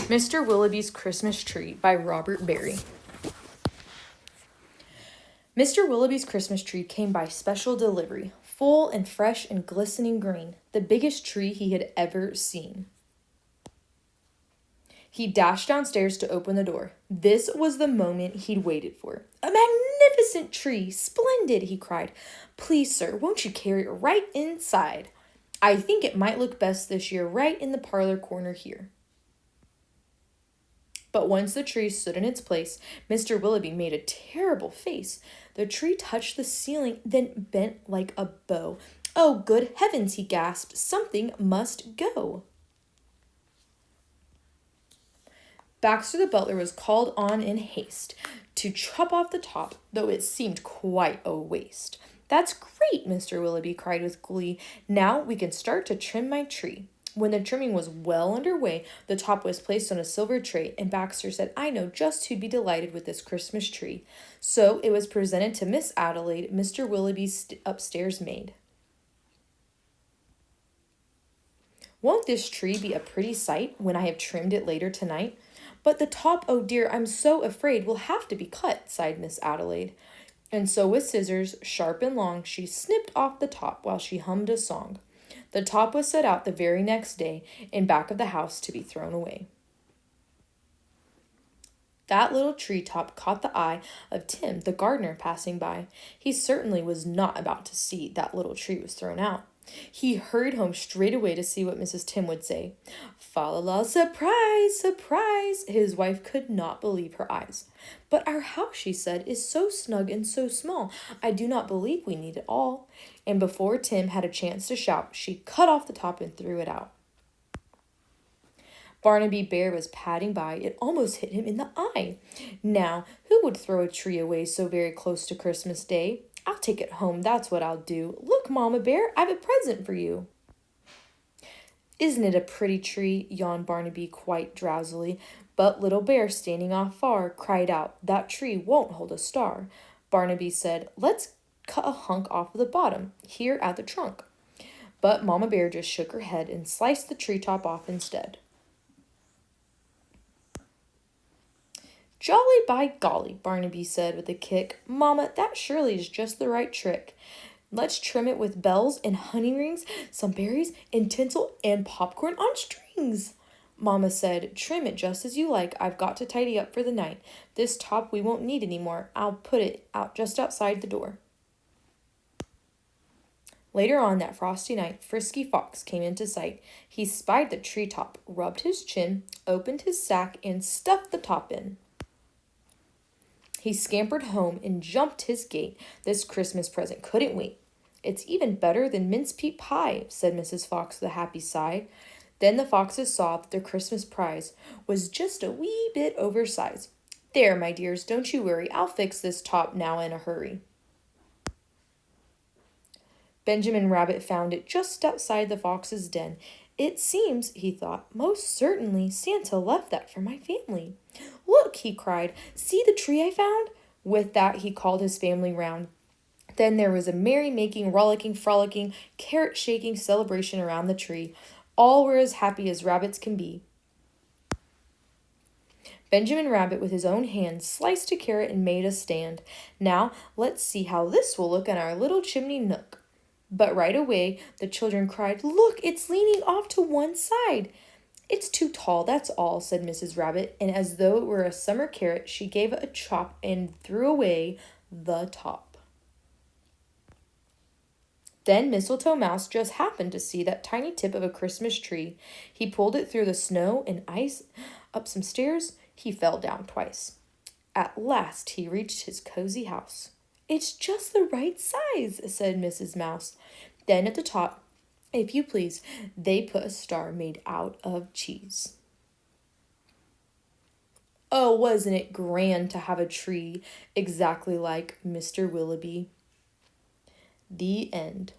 Mr. Willoughby's Christmas Tree by Robert Barry. Mr. Willoughby's Christmas tree came by special delivery, full and fresh and glistening green, the biggest tree he had ever seen. He dashed downstairs to open the door. This was the moment he'd waited for. "A magnificent tree! Splendid!" he cried. "Please, sir, won't you carry it right inside? I think it might look best this year right in the parlor corner here." But once the tree stood in its place, Mr. Willoughby made a terrible face. The tree touched the ceiling, then bent like a bow. "Oh, good heavens," he gasped. "Something must go." Baxter the butler was called on in haste to chop off the top, though it seemed quite a waste. "That's great," Mr. Willoughby cried with glee. "Now we can start to trim my tree." When the trimming was well underway, the top was placed on a silver tray, and Baxter said, "I know just who'd be delighted with this Christmas tree." So it was presented to Miss Adelaide, Mr. Willoughby's upstairs maid. "Won't this tree be a pretty sight when I have trimmed it later tonight? But the top, oh dear, I'm so afraid will have to be cut," sighed Miss Adelaide. And so with scissors, sharp and long, she snipped off the top while she hummed a song. The top was set out the very next day in back of the house to be thrown away. That little tree top caught the eye of Tim, the gardener, passing by. He certainly was not about to see that little tree was thrown out. He hurried home straight away to see what Mrs. Tim would say. "Fa-la-la, surprise, surprise!" His wife could not believe her eyes. "But our house," she said, "is so snug and so small. I do not believe we need it all." And before Tim had a chance to shout, she cut off the top and threw it out. Barnaby Bear was padding by. It almost hit him in the eye. Now, who would throw a tree away so very close to Christmas Day? "I'll take it home, that's what I'll do. Look, Mama Bear, I've a present for you." "Isn't it a pretty tree?" yawned Barnaby quite drowsily. But Little Bear, standing off far, cried out, "That tree won't hold a star." Barnaby said, "Let's cut a hunk off of the bottom, here at the trunk." But Mama Bear just shook her head and sliced the tree top off instead. "Jolly by golly," Barnaby said with a kick. "Mama, that surely is just the right trick. Let's trim it with bells and honey rings, some berries and tinsel and popcorn on strings." Mama said, "Trim it just as you like. I've got to tidy up for the night. This top we won't need anymore. I'll put it out just outside the door." Later on that frosty night, Frisky Fox came into sight. He spied the treetop, rubbed his chin, opened his sack, and stuffed the top in. He scampered home and jumped his gate. This Christmas present couldn't wait. "It's even better than mince-meat pie," said Mrs. Fox with a happy sigh. Then the foxes saw that their Christmas prize was just a wee bit oversized. "There, my dears, don't you worry. I'll fix this top now in a hurry." Benjamin Rabbit found it just outside the fox's den. "It seems," he thought, "most certainly Santa left that for my family." "Look," he cried, "see the tree I found?" With that he called his family round. Then there was a merry-making, rollicking, frolicking, carrot-shaking celebration around the tree. All were as happy as rabbits can be. Benjamin Rabbit with his own hands sliced a carrot and made a stand. "Now let's see how this will look in our little chimney nook." But right away the children cried, "Look, it's leaning off to one side." "It's too tall, that's all," said Mrs. Rabbit, and as though it were a summer carrot, she gave it a chop and threw away the top. Then Mistletoe Mouse just happened to see that tiny tip of a Christmas tree. He pulled it through the snow and ice, up some stairs. He fell down twice. At last he reached his cozy house. "It's just the right size," said Mrs. Mouse. Then at the top, if you please, they put a star made out of cheese. Oh, wasn't it grand to have a tree exactly like Mr. Willowby? The end.